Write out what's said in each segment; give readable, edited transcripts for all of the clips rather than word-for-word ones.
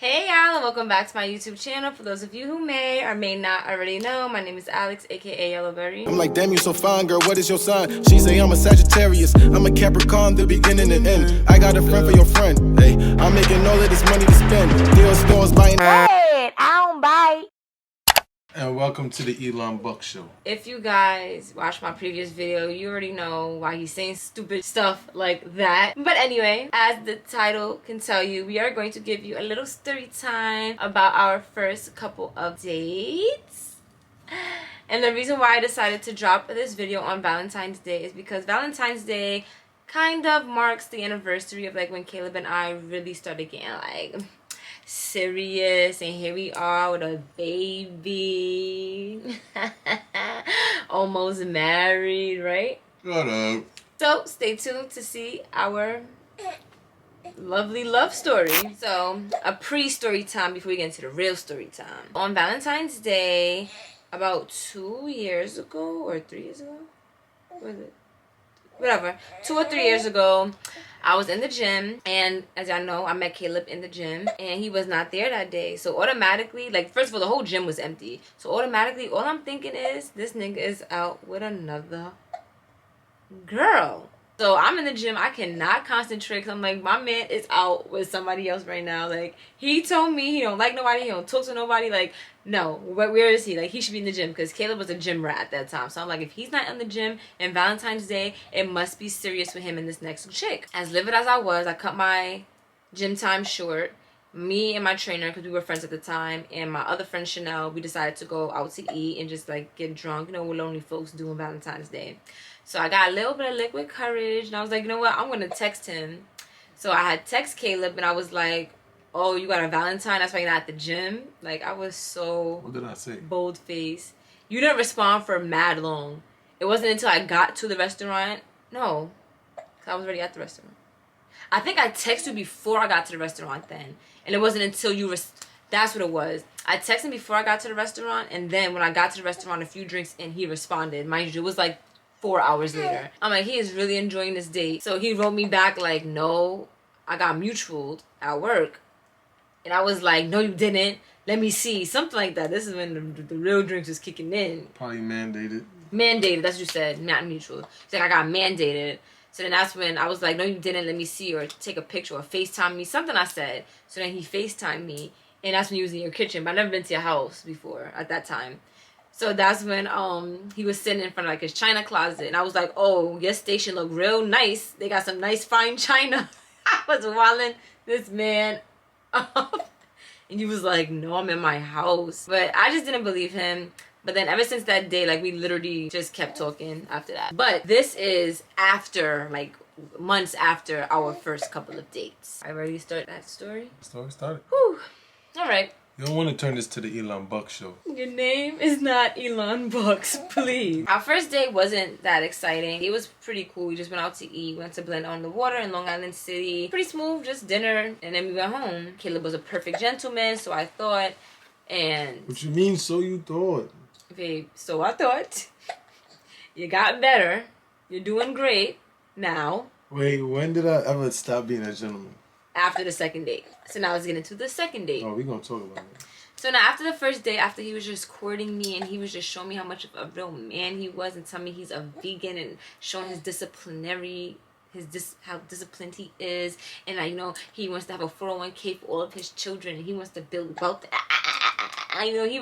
Hey y'all, and welcome back to my YouTube channel. For those of you who may or may not already know, my name is Alex, aka Yellowberry. I'm like, damn, you so fine, girl, what is your sign? She say I'm a Sagittarius, I'm a Capricorn, the beginning and end. I got a friend for your friend, hey, I'm making all of this money to spend. Deal stores buying. Hey, I don't bite. And welcome to the Elon Buck Show. If you guys watched my previous video, you already know why he's saying stupid stuff like that. But anyway, as the title can tell you, we are going to give you a little story time about our first couple of dates. And the reason why I decided to drop this video on Valentine's Day is because Valentine's Day kind of marks the anniversary of like when Caleb and I really started getting like serious, and here we are with a baby. Almost married, right? Shut up. So stay tuned to see our lovely love story. So a pre-story time before we get into the real story time. On Valentine's Day about 2 years ago or 3 years ago, what was it? Whatever, 2 or 3 years ago, I was in the gym, and as y'all know, I met Caleb in the gym, and he was not there that day. So automatically, like, first of all, the whole gym was empty. So automatically, all I'm thinking is, this nigga is out with another girl. So I'm in the gym, I cannot concentrate, because I'm like, my man is out with somebody else right now. Like, he told me he don't like nobody, he don't talk to nobody. Like, no, where is he? Like, he should be in the gym, because Caleb was a gym rat at that time. So I'm like, if he's not in the gym and Valentine's Day, it must be serious with him and this next chick. As livid as I was, I cut my gym time short. Me and my trainer, because we were friends at the time, and my other friend Chanel, we decided to go out to eat and just like get drunk, you know what lonely folks do on Valentine's Day. So I got a little bit of liquid courage, and I was like, you know what, I'm gonna text him. So I had text Caleb, and I was like, oh, you got a Valentine, that's why you're not at the gym? Like, I was so What did I say? bold face. You didn't respond for mad long. It wasn't until I got to the restaurant. No, because I was already at the restaurant. I think I texted you before I got to the restaurant then. And it wasn't until you... That's what it was. I texted him before I got to the restaurant. And then when I got to the restaurant, a few drinks in, he responded. Mind you, it was like 4 hours later. I'm like, he is really enjoying this date. So he wrote me back like, no, I got mutualed at work. And I was like, no, you didn't. Let me see. Something like that. This is when the real drinks was kicking in. Probably mandated. Mandated. That's what you said. Not mutual. He's like, I got mandated. So then that's when I was like, no, you didn't. Let me see, or take a picture, or FaceTime me. Something I said. So then he FaceTimed me. And that's when he was in your kitchen. But I've never been to your house before at that time. So that's when he was sitting in front of like his china closet. And I was like, oh, your station look real nice. They got some nice fine china. I was wilding this man up. And he was like, no, I'm in my house. But I just didn't believe him. But then ever since that day, like, we literally just kept talking after that. But this is after, like, months after our first couple of dates. I ready to start that story? Story started. Whew. All right. You don't want to turn this to the Elon Buck Show. Your name is not Elon Bucks, please. Our first date wasn't that exciting. It was pretty cool. We just went out to eat. Went to Blend on the Water in Long Island City. Pretty smooth, just dinner. And then we went home. Caleb was a perfect gentleman, so I thought. And... What you mean, so you thought? Babe, so I thought. You got better. You're doing great now. Wait, when did I ever stop being a gentleman? After the second date. So now let's get into the second date. Oh, we're going to talk about it. So now after the first date, after he was just courting me and he was just showing me how much of a real man he was and telling me he's a vegan and showing his disciplinary, how disciplined he is, and you know, he wants to have a 401k for all of his children and he wants to build wealth. You know, he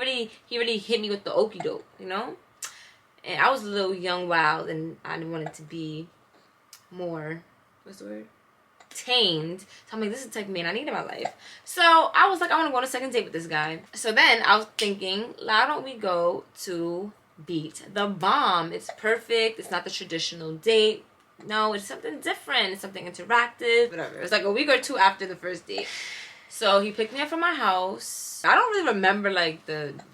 really hit me with the okie doke, you know? And I was a little young, wild, and I wanted to be more, what's the word? Tamed. So I'm like, this is the type of man I need in my life. So I was like, I want to go on a second date with this guy. So then I was thinking, why don't we go to Beat the Bomb? It's perfect. It's not the traditional date. No, it's something different. It's something interactive. Whatever. It's like a week or two after the first date. So he picked me up from my house. I don't really remember like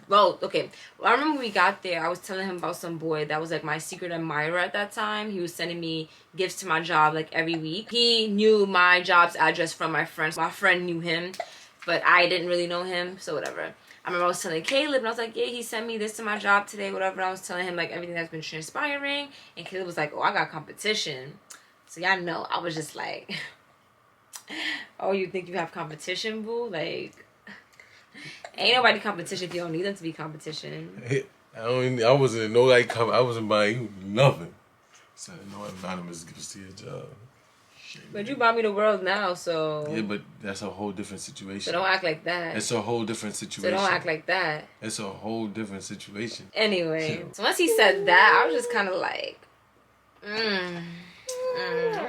well, okay. Well, I remember when we got there, I was telling him about some boy that was like my secret admirer at that time. He was sending me gifts to my job like every week. He knew my job's address from my friend. My friend knew him, but I didn't really know him, so whatever. I remember I was telling Caleb, and I was like, yeah, he sent me this to my job today, whatever. And I was telling him like everything that's been transpiring, and Caleb was like, oh, I got competition. So y'all know, I was just like... Oh, you think you have competition, boo? Like, Ain't nobody competition if you don't need them to be competition. Hey, I wasn't no like I wasn't buying you nothing. So no anonymous gifts to your job. But you bought me the world now, so... Yeah, but that's a whole different situation. So don't act like that. It's a whole different situation. So don't act like that. It's a whole different situation. Anyway, so once he said that, I was just kind of like,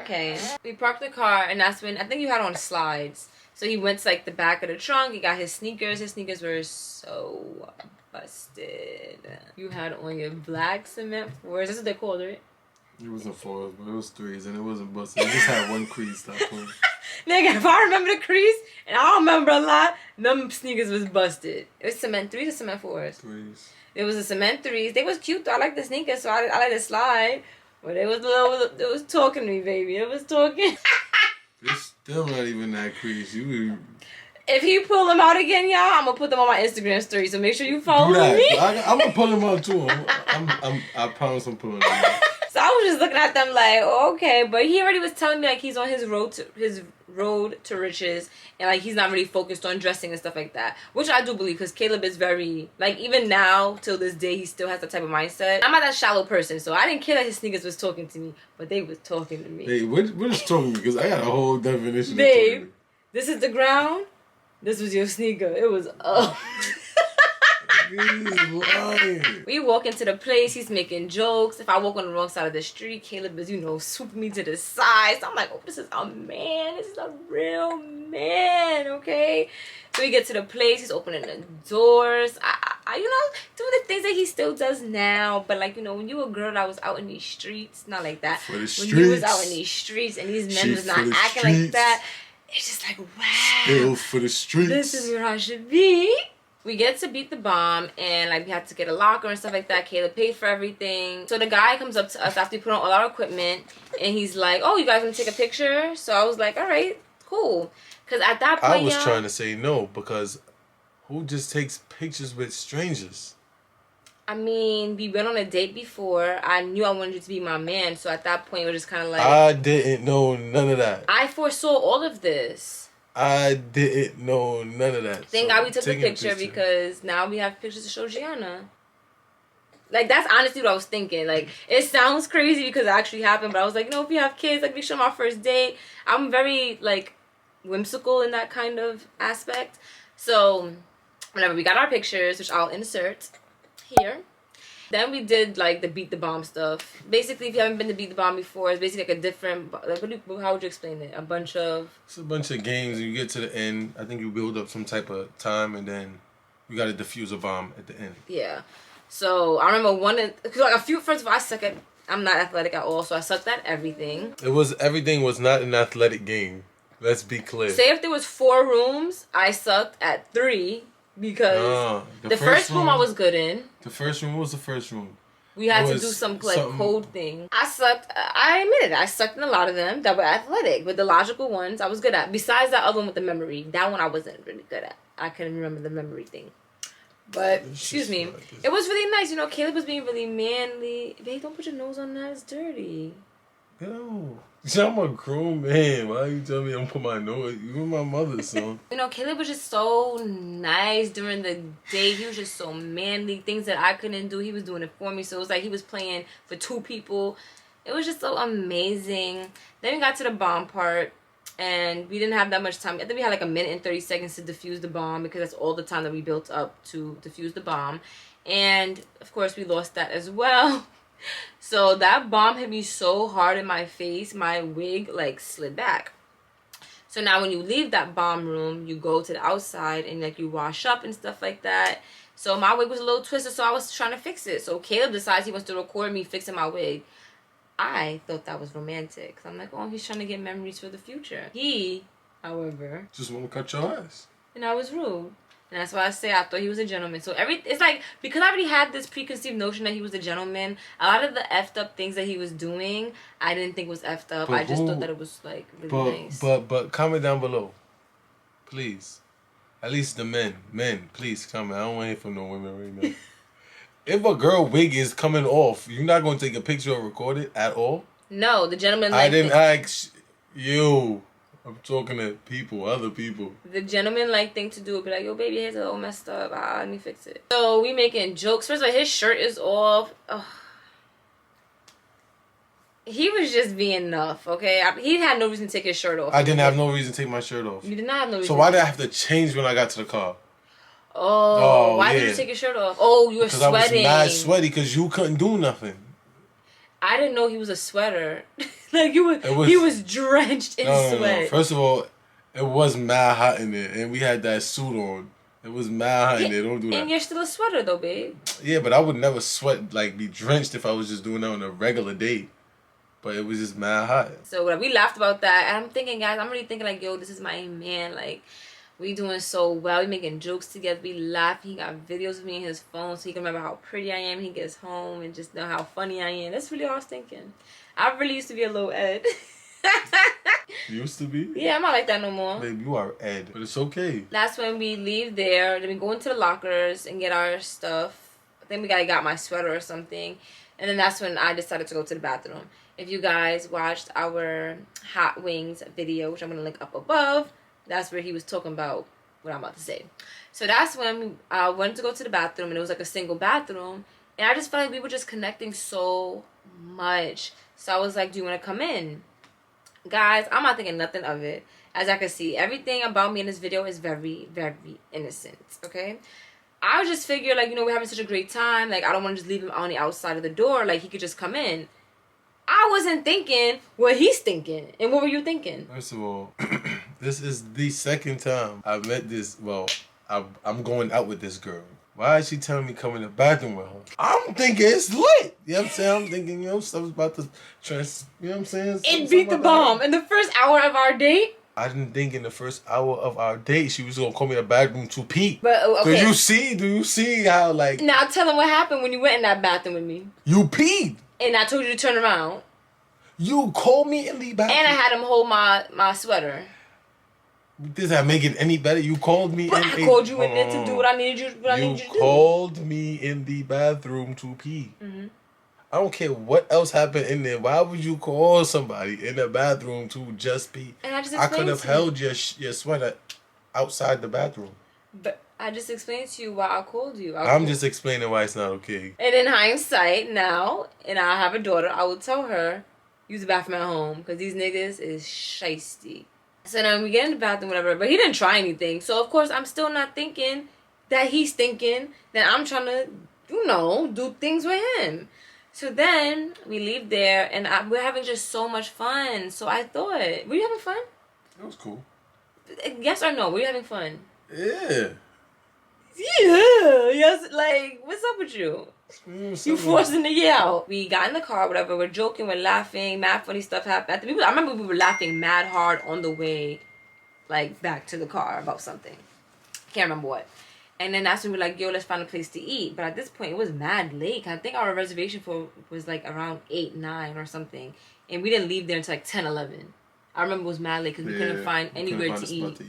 okay. We parked the car, and that's when, I think you had on slides. So he went to like the back of the trunk, he got his sneakers. His sneakers were so busted. You had on your black cement fours. That's what they called it. It wasn't 4s, but it was 3s, and it wasn't busted. It just had one crease. Stop playing. Nigga, if I remember the crease, and I don't remember a lot, them sneakers was busted. It was cement 3s or cement 4s? 3s. It was a cement 3s. They was cute though. I like the sneakers, so I let it slide. But it was talking to me, baby. It was talking. It's still not even that crease. If he pull them out again, y'all, I'm gonna put them on my Instagram story. So make sure you follow me. I'm gonna pull them out too. I promise I'm pulling them out. So I was just looking at them like, okay, but he already was telling me like he's on his road to riches, and like he's not really focused on dressing and stuff like that, which I do believe because Caleb is very like even now till this day he still has that type of mindset. I'm not that shallow person, so I didn't care that his sneakers was talking to me, but they was talking to me. Hey, what is talking? Because I got a whole definition. Babe, this is the ground. This was your sneaker. It was We walk into the place, he's making jokes. If I walk on the wrong side of the street, Caleb is, swooping me to the side. So I'm like, oh, this is a man. This is a real man, okay? So we get to the place, he's opening the doors. I doing the things that he still does now. But like, when you a girl that was out in these streets, not like that. For the streets. When you was out in these streets and these men was not acting like that, it's just like, wow. Still for the streets. This is where I should be. We get to beat the bomb, and like we had to get a locker and stuff like that. Caleb paid for everything. So the guy comes up to us after we put on all our equipment, and he's like, "Oh, you guys want to take a picture?" So I was like, "All right, cool." Because at that point, I was trying to say no because who just takes pictures with strangers? I mean, we went on a date before. I knew I wanted you to be my man, so at that point, it was just kind of like I didn't know none of that. I foresaw all of this. I didn't know none of that. Thank God we took the picture because now we have pictures to show Gianna. Like, that's honestly what I was thinking. Like, it sounds crazy because it actually happened, but I was like, if we have kids, like, we show them our first date. I'm very, like, whimsical in that kind of aspect. So, whenever we got our pictures, which I'll insert here. Then we did like the beat the bomb stuff. Basically, if you haven't been to beat the bomb before, it's basically like a different. Like, how would you explain it? It's a bunch of games. And you get to the end. I think you build up some type of time, and then you got to defuse a bomb at the end. Yeah. So I remember first of all, I'm not athletic at all, so I sucked at everything. Everything was not an athletic game. Let's be clear. Say if there was 4 rooms, I sucked at 3. Because the first room I was good in. The first room, what was the first room? We had to do some code thing. I sucked. I admit it. I sucked in a lot of them that were athletic, but the logical ones I was good at. Besides that other one with the memory, that one I wasn't really good at. I couldn't remember the memory thing. But excuse me, it was really nice. Caleb was being really manly. Babe, don't put your nose on that. It's dirty. Yo, I'm a grown man. Why you tell me I'm put my nose? You my mother, son. Caleb was just so nice during the day. He was just so manly. Things that I couldn't do, he was doing it for me. So it was like he was playing for 2 people. It was just so amazing. Then we got to the bomb part, and we didn't have that much time. I think we had like 1 minute and 30 seconds to defuse the bomb because that's all the time that we built up to defuse the bomb. And of course, we lost that as well. So that bomb hit me so hard in my face, my wig like slid back. So now when you leave that bomb room, you go to the outside and like you wash up and stuff like that. So my wig was a little twisted, so I was trying to fix it. So Caleb decides he wants to record me fixing my wig. I thought that was romantic. I'm like, oh, he's trying to get memories for the future. He, however, just want to cut your ass. And I was rude. And that's why I say I thought he was a gentleman. So it's like, because I already had this preconceived notion that he was a gentleman, a lot of the effed up things that he was doing, I didn't think was effed up. I just thought that it was like really nice. But comment down below. Please. At least the men, please comment. I don't want to hear from no women right now. If a girl wig is coming off, you're not going to take a picture or record it at all? No, the gentleman I didn't ask you. I'm talking to people, other people. The gentleman-like thing to do would be like, yo, baby, your hair's a little messed up. Let me fix it. So we making jokes. First of all, his shirt is off. Ugh. He was just being enough, okay? He had no reason to take his shirt off. I didn't have no reason to take my shirt off. You did not have no reason. So why did I have to change when I got to the car? Oh, why did you take your shirt off? Oh, you were sweating. Because I was mad sweaty because you couldn't do nothing. I didn't know he was a sweater. Like he was drenched in sweat. No. First of all, it was mad hot in there, and we had that suit on. It was mad hot in there. Don't do that. And you're still a sweater though, babe. Yeah, but I would never sweat, like be drenched if I was just doing that on a regular day. But it was just mad hot. So we laughed about that, and I'm thinking, guys, I'm really thinking like, yo, this is my man. Like, we doing so well. We making jokes together. We laughing. He got videos of me in his phone so he can remember how pretty I am when he gets home and just know how funny I am. That's really all I was thinking. I really used to be a little Ed. Used to be? Yeah, I'm not like that no more. Babe, you are Ed. But it's okay. That's when we leave there. Then we go into the lockers and get our stuff. I think we got my sweater or something. And then that's when I decided to go to the bathroom. If you guys watched our hot wings video, which I'm going to link up above, that's where he was talking about what I'm about to say. So that's when I went to go to the bathroom, and it was like a single bathroom. And I just felt like we were just connecting so much. So I was like, do you want to come in? Guys, I'm not thinking nothing of it. As I can see, everything about me in this video is very, very innocent, okay? I just figured, like, you know, we're having such a great time. Like, I don't want to just leave him on the outside of the door. Like, he could just come in. I wasn't thinking what he's thinking. And what were you thinking? First of all, this is the second time I met this, well, I'm going out with this girl. Why is she telling me come in the bathroom with her? I'm thinking it's lit. You know what I'm saying? I'm thinking, you know, stuff's about to you know what I'm saying? It beat the bomb. In the first hour of our date? I didn't think in the first hour of our date she was going to call me in the bathroom to pee. But, okay. Do you see how, like... Now tell him what happened when you went in that bathroom with me. You peed. And I told you to turn around. You called me in the bathroom. And I had him hold my sweater. Does that make it any better? You called me but I called you in there to do what I needed you to do. You called me in the bathroom to pee. Mm-hmm. I don't care what else happened in there. Why would you call somebody in the bathroom to just pee? And I could have held your sweater outside the bathroom. But I just explained to you why I called you. I'm just explaining why it's not okay. And in hindsight now, and I have a daughter, I will tell her, use the bathroom at home. Because these niggas is shiesty. So then we get in the bathroom, whatever. But he didn't try anything. So, of course, I'm still not thinking that he's thinking that I'm trying to, you know, do things with him. So then we leave there, and we're having just so much fun. So I thought, were you having fun? That was cool. Yes or no? Were you having fun? Yeah. Yeah. Yes. Like, what's up with you? You forcing the yell. We got in the car, whatever. We're joking, we're laughing. Mad funny stuff happened. I remember we were laughing mad hard on the way, like, back to the car about something. Can't remember what. And then that's when we were like, yo, let's find a place to eat. But at this point, it was mad late. I think our reservation was like around 8, 9 or something. And we didn't leave there until like 10, 11. I remember it was mad late because we couldn't find anywhere to eat.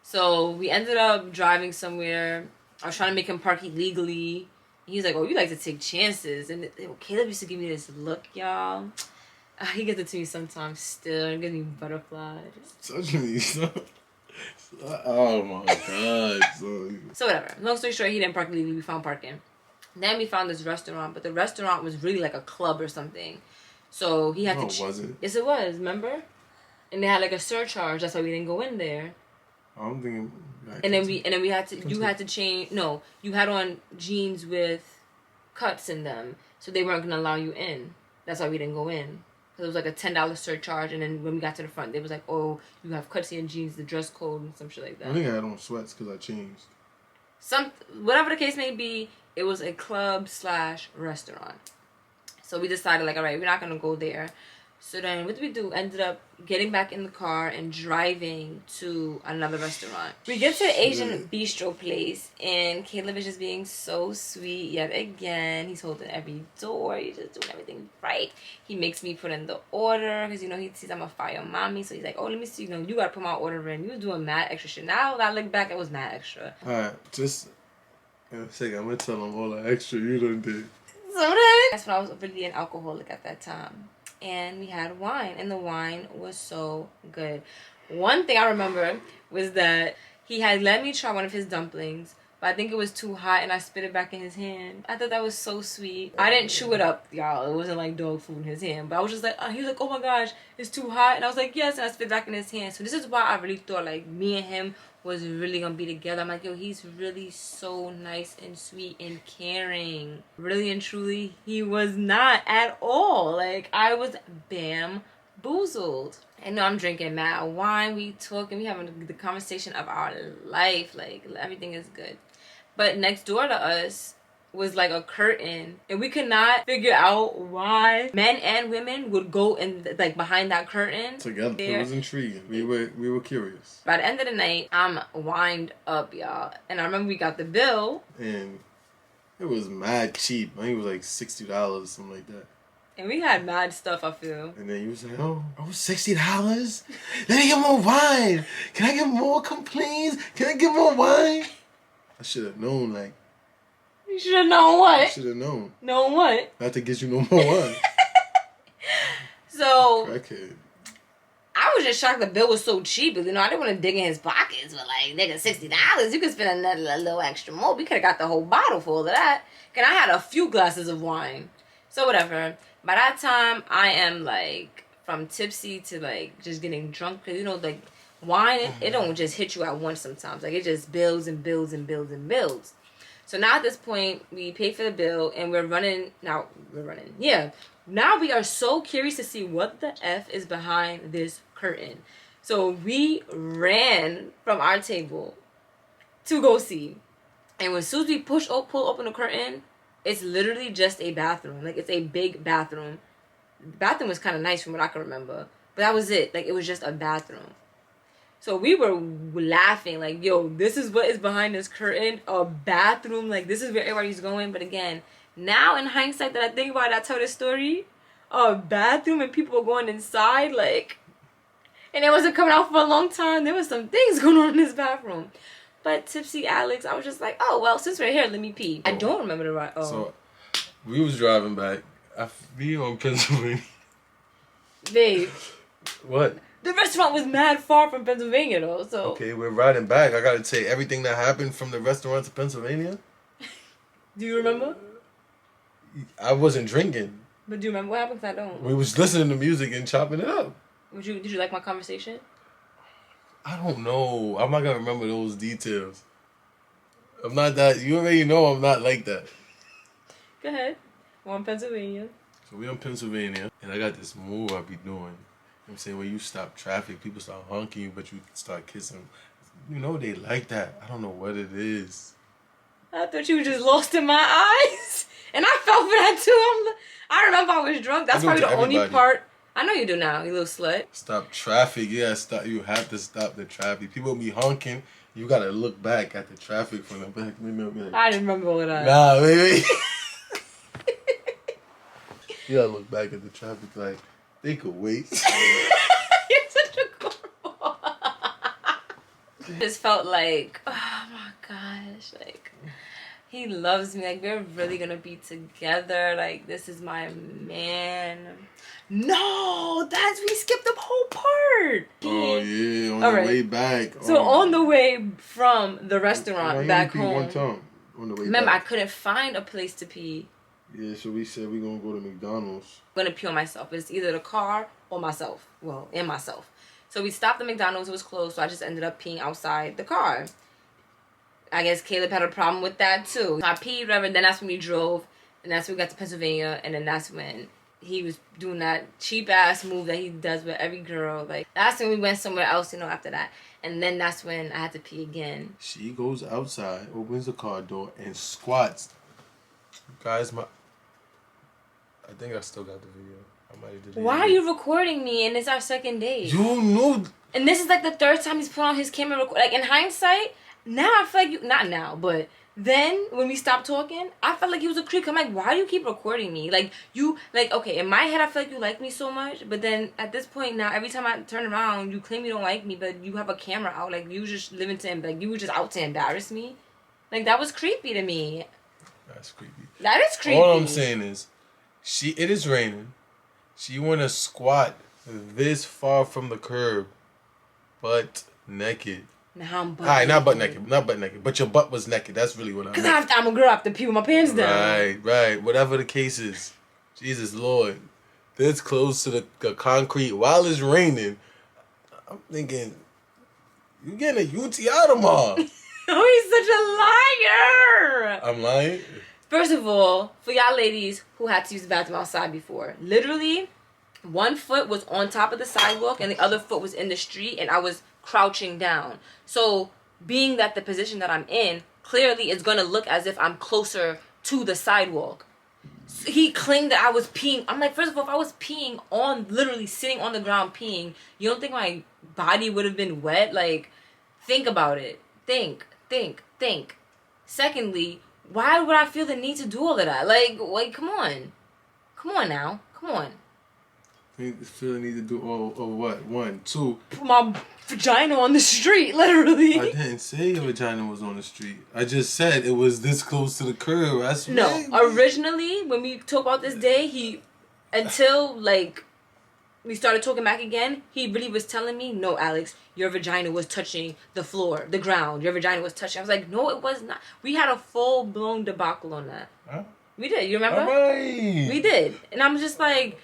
So we ended up driving somewhere. I was trying to make him park illegally. He's like, oh, you like to take chances. And Caleb used to give me this look, y'all. He gets it to me sometimes still. He gives me butterflies. Touch me, son. Oh my god. So whatever. Long story short, he didn't park legally. We found parking. Then we found this restaurant, but the restaurant was really like a club or something. So he had to. Was it? Yes, it was. Remember? And they had like a surcharge. That's why we didn't go in there. I'm thinking. And then we had to. You had to change. No, you had on jeans with cuts in them, so they weren't gonna allow you in. That's why we didn't go in. Because it was like a $10 surcharge, and then when we got to the front, they was like, oh, you have cutsy and jeans, the dress code, and some shit like that. I think I had on sweats because I changed. Whatever the case may be, it was a club/restaurant. So we decided, like, all right, we're not going to go there. So then what did we do? Ended up getting back in the car and driving to another restaurant. We get to the Asian bistro place, and Caleb is just being so sweet yet again. He's holding every door. He's just doing everything right. He makes me put in the order because, you know, he sees I'm a fire mommy. So he's like, oh, let me see. You know, you got to put my order in. You was doing mad extra shit. Now that I look back, it was mad extra. All right, just in a second, I'm going to tell him all the extra you done did. So then, that's when I was really an alcoholic at that time. And we had wine, and the wine was so good. One thing I remember was that he had let me try one of his dumplings, but I think it was too hot and I spit it back in his hand. I thought that was so sweet. I didn't chew it up, y'all. It wasn't like dog food in his hand, but I was just like, he was like, oh my gosh, it's too hot. And I was like, yes, and I spit it back in his hand. So this is why I really thought like me and him was really gonna be together. I'm like, yo, he's really so nice and sweet and caring. Really and truly, he was not at all. Like, I was bamboozled. And I'm drinking mad wine, we talking, we having the conversation of our life. Like, everything is good. But next door to us was like a curtain, and we could not figure out why men and women would go in like behind that curtain together. It was intriguing. We were curious. By the end of the night, I'm wind up, y'all, and I remember we got the bill, and it was mad cheap. I think it was like $60, something like that. And we had mad stuff, I feel. And then you was like, oh, $60? Let me get more wine. Can I get more complaints? Can I get more wine? I should have known, like. You should have known what? I should have known. Known what? Not to get you no more wine. So. Crackhead. I was just shocked the bill was so cheap. You know, I didn't want to dig in his pockets, but like, nigga, $60. You could spend a little extra more. We could have got the whole bottle full of that. And I had a few glasses of wine. So whatever. By that time, I am like from tipsy to like just getting drunk. Cause you know, like wine, it don't just hit you at once sometimes. Like it just builds and builds and builds and builds. So now at this point, we pay for the bill and we're running. Yeah. Now we are so curious to see what the F is behind this curtain. So we ran from our table to go see. And as soon as we pull open the curtain, it's literally just a bathroom. Like, it's a big bathroom. The bathroom was kind of nice from what I can remember. But that was it. Like, it was just a bathroom. So we were laughing. Like, yo, this is what is behind this curtain. A bathroom. Like, this is where everybody's going. But again, now in hindsight that I think about it, I tell this story. A bathroom and people were going inside. Like, and it wasn't coming out for a long time. There was some things going on in this bathroom. But tipsy Alex, I was just like, oh, well, since we're here, let me pee. I don't remember the ride. Oh. So, we was driving back. We on Pennsylvania. Babe. What? The restaurant was mad far from Pennsylvania, though, so... Okay, we're riding back. I gotta take everything that happened from the restaurant to Pennsylvania. Do you remember? I wasn't drinking. But do you remember what happened? 'Cause I don't. We was listening to music and chopping it up. Did you like my conversation? I don't know. I'm not gonna remember those details. I'm not that. You already know I'm not like that. Go ahead. We're in Pennsylvania. So we in Pennsylvania, and I got this move I be doing. You know what I'm saying? When you stop traffic, people start honking you, but you start kissing. You know they like that. I don't know what it is. I thought you were just lost in my eyes. And I fell for that too. I remember I was drunk. That's probably the only part. I know you do now, you little slut. Stop traffic. Yeah, stop. You have to stop the traffic. People be honking. You gotta look back at the traffic from the back. I didn't remember all of that. Nah, baby. You gotta look back at the traffic like they could wait. You're such a cornball. Just felt like, oh my gosh, like he loves me. Like we're really gonna be together. Like this is my man. No, we skipped the whole part. Oh yeah, on the way back. So on the way from the restaurant back home. One time on the way remember, back. I couldn't find a place to pee. Yeah, so we said we're gonna go to McDonald's. I'm gonna pee on myself. It's either the car or myself. Well, and myself. So we stopped at McDonald's. It was closed, so I just ended up peeing outside the car. I guess Caleb had a problem with that too. I peed, whatever. Then that's when we drove, and that's when we got to Pennsylvania, and then that's when he was doing that cheap ass move that he does with every girl. Like that's when we went somewhere else, you know, after that. And then that's when I had to pee again. She goes outside, opens the car door, and squats. Guys, I think I still got the video. I might have did it. Why are you recording me and it's our second date? You know. And this is like the third time he's put on his camera. Like in hindsight, now I feel like you. Not now, but then when we stopped talking, I felt like he was a creep. I'm like, why do you keep recording me? Like you, like okay, in my head I feel like you like me so much, but then at this point now, every time I turn around, you claim you don't like me, but you have a camera out. Like you just living to like you were just out to embarrass me. Like that was creepy to me. That's creepy. That is creepy. All I'm saying is, it is raining. She want to squat this far from the curb butt naked. Now I'm butt Alright, not butt naked. naked. Not butt naked. But your butt was naked. That's really what I Because meant. I'm a girl, I have to pee with my pants down. Right. Whatever the case is. Jesus Lord. This close to the concrete while it's raining. I'm thinking, you getting a UTI tomorrow. Oh, he's such a liar. I'm lying. First of all, for y'all ladies who had to use the bathroom outside before, literally, one foot was on top of the sidewalk and the other foot was in the street, and I was crouching down. So, being that the position that I'm in, clearly it's going to look as if I'm closer to the sidewalk. So he claimed that I was peeing. I'm like, first of all, if I was peeing on, literally sitting on the ground peeing, you don't think my body would have been wet? Like, think about it. Think. Secondly, why would I feel the need to do all of that? Like, come on. Come on now. Come on. You feel the need to do all of what? 1, 2. Put my vagina on the street, literally. I didn't say your vagina was on the street. I just said it was this close to the curb. That's No, right. originally, when we talk about this day, until, like, we started talking back again, he really was telling me, no, Alex, your vagina was touching the floor, the ground. Your vagina was touching. I was like, no, it was not. We had a full-blown debacle on that. Huh? We did. You remember? All right. We did. And I'm just like,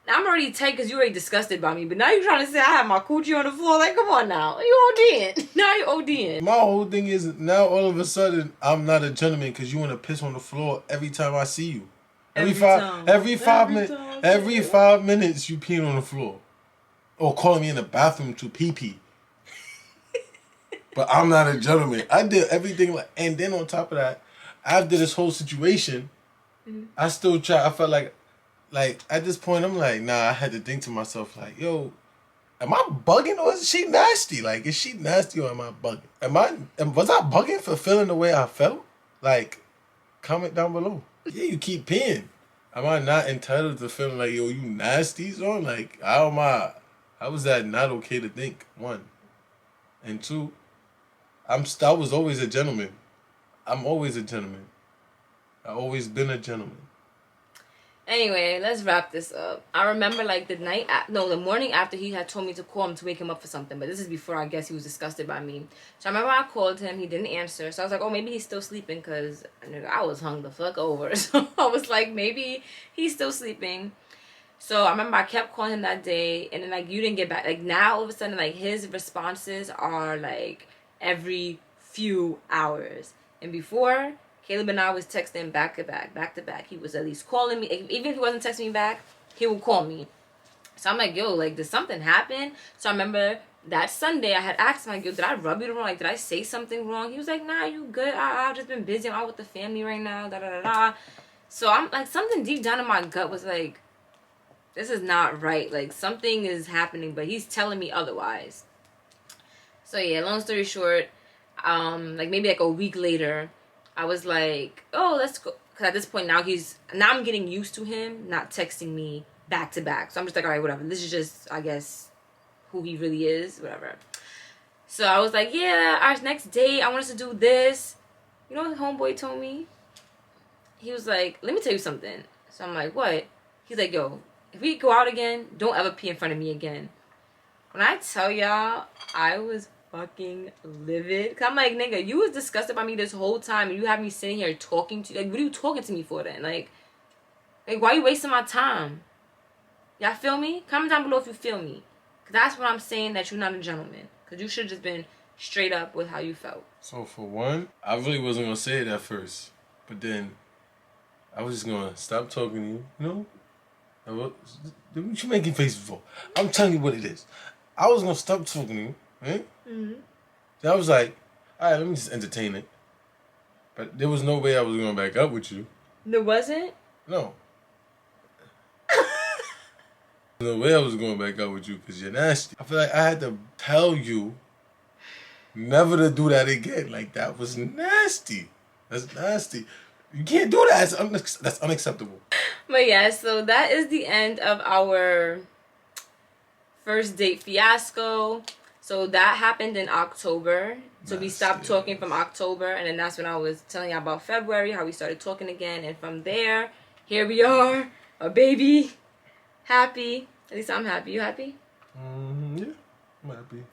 I'm already tight because you're already disgusted by me. But now you're trying to say I have my coochie on the floor. Like, come on now. You ODing. Now you ODing. My whole thing is now all of a sudden I'm not a gentleman because you want to piss on the floor every time I see you. Every 5 minutes you peeing on the floor. Or calling me in the bathroom to pee. But I'm not a gentleman. I did everything like, and then on top of that, after this whole situation, I still try. I felt like at this point, I'm like, nah. I had to think to myself, like, yo, am I bugging or is she nasty? Like, is she nasty or am I bugging? Was I bugging for feeling the way I felt? Like, comment down below. Yeah, you keep peeing. Am I not entitled to feeling like, yo, you nasty, son? Like, how was that not okay to think? 1. And 2, I was always a gentleman. I'm always a gentleman. I've always been a gentleman. Anyway, let's wrap this up. I remember like the morning after he had told me to call him to wake him up for something. But this is before I guess he was disgusted by me. So I remember I called him. He didn't answer. So I was like, oh, maybe he's still sleeping because I was hung the fuck over. So I was like, maybe he's still sleeping. So I remember I kept calling him that day. And then like you didn't get back. Like now all of a sudden like his responses are like every few hours. And before, Caleb and I was texting back to back. He was at least calling me. Even if he wasn't texting me back, he would call me. So I'm like, yo, like, did something happen? So I remember that Sunday I had asked him, like, yo, did I rub you the wrong? Like, did I say something wrong? He was like, nah, you good. I've just been busy. I'm out with the family right now. So I'm like, something deep down in my gut was like, this is not right. Like, something is happening, but he's telling me otherwise. So yeah, long story short, like maybe like a week later, I was like, oh, let's go. Because at this point now I'm getting used to him not texting me back to back. So I'm just like, all right, whatever. This is just, I guess, who he really is, whatever. So I was like, yeah, our next date, I want us to do this. You know what homeboy told me? He was like, let me tell you something. So I'm like, what? He's like, yo, if we go out again, don't ever pee in front of me again. When I tell y'all, I was fucking livid. Cause I'm like, nigga, you was disgusted by me this whole time and you have me sitting here talking to you. Like, what are you talking to me for then? Like why are you wasting my time? Y'all feel me? Comment down below if you feel me. Cause that's what I'm saying, that you're not a gentleman. Cause you should have just been straight up with how you felt. So for one, I really wasn't gonna say it at first. But then I was just gonna stop talking to you, you know? What you making faces for? I'm telling you what it is. I was gonna stop talking to you, right? Mm-hmm. Then I was like, all right, let me just entertain it. But there was no way I was going back up with you. There wasn't? No. No way I was going back up with you because you're nasty. I feel like I had to tell you never to do that again. Like, that was nasty. That's nasty. You can't do that. That's unacceptable. But yeah, so that is the end of our first date fiasco. So that happened in October. So we stopped talking from October, and then that's when I was telling you about February, how we started talking again. And from there, here we are, a baby, happy. At least I'm happy. You happy? Yeah, I'm happy.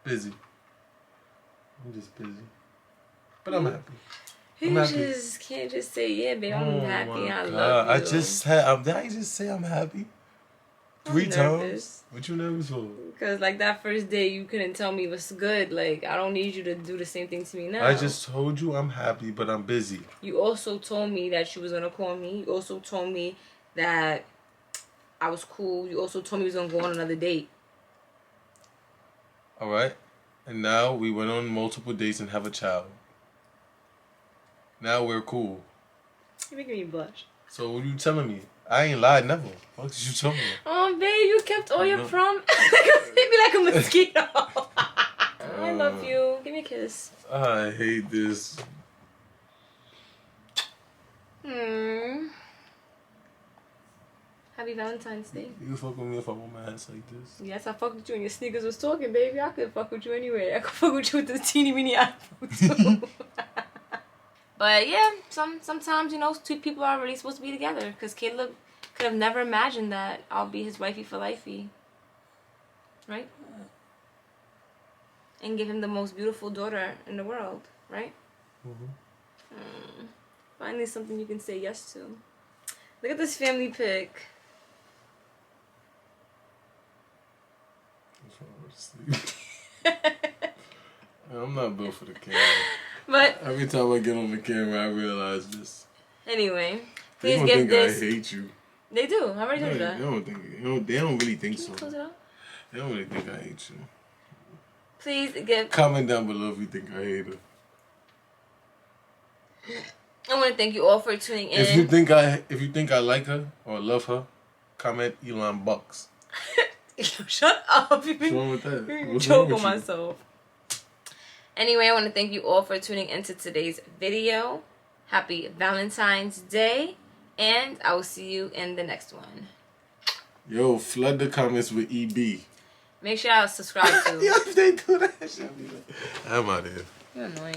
Busy. I'm just busy. But I'm happy. You just can't just say, yeah, babe, I'm happy and I love you. I just had, did I just say I'm happy? 3 times? What you nervous for? Because, like, that first day, you couldn't tell me what's good. Like, I don't need you to do the same thing to me now. I just told you I'm happy, but I'm busy. You also told me that you was going to call me. You also told me that I was cool. You also told me we was going to go on another date. Alright? And now we went on multiple dates and have a child. Now we're cool. You're making me blush. So what are you telling me? I ain't lied never. What did you tell me? Oh, babe, you kept all your prom. Hit me like a mosquito. I love you. Give me a kiss. I hate this. Happy Valentine's Day. You fuck with me if I want my ass like this? Yes, I fucked with you and your sneakers was talking, baby. I could fuck with you anyway. I could fuck with you with this teeny weeny iPhone too. But yeah, sometimes, you know, 2 people are really supposed to be together. Because Caleb could have never imagined that I'll be his wifey for lifey. Right? And give him the most beautiful daughter in the world. Right? Finally something you can say yes to. Look at this family pic. I'm not built for the camera. But every time I get on the camera, I realize this. Anyway, They please don't give think this. I hate you. They do. I already told you that. They don't think. They don't really think so. Close it up. They don't really think I hate you. Please give. Comment down below if you think I hate her. I want to thank you all for tuning in. If you think I like her or love her, comment Elon Bucks. Shut up. What's wrong with that? What's wrong with myself. Anyway, I want to thank you all for tuning into today's video. Happy Valentine's Day. And I will see you in the next one. Yo, flood the comments with EB. Make sure y'all subscribe to. Yo, if they do that, I'm out of here. You're annoying.